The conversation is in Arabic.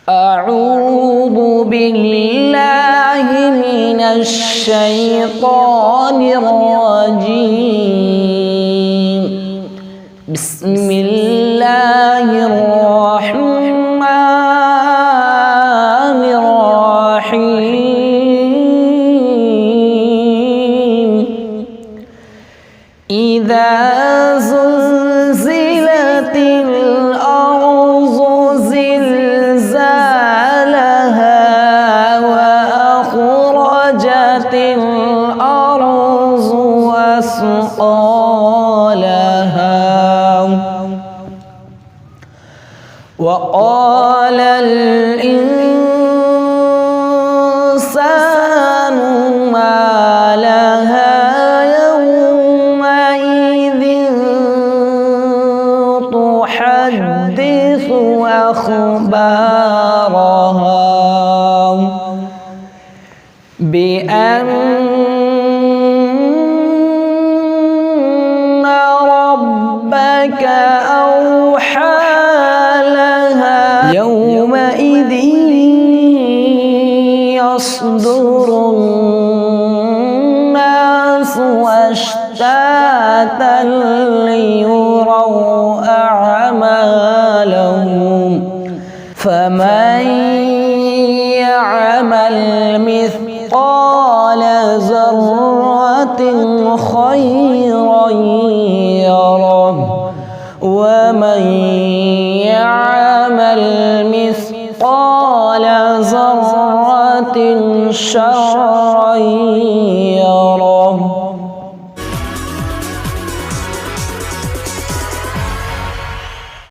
أعوذ بالله من الشيطان الرجيم. بسم الله الرحمن الرحيم. إذا زلزلت الأرض زلزالها وأخرجت الأرض أثقالها وقال الإنسان ما لها يومئذ تحدث أخبارها بأن ربك أوحى لها يومئذ يصدر الناس أشتاتا ليروا أعمالهم فمن يعمل مثقال ذرة خيرا يره ومن يعمل مثقال ذرة شرا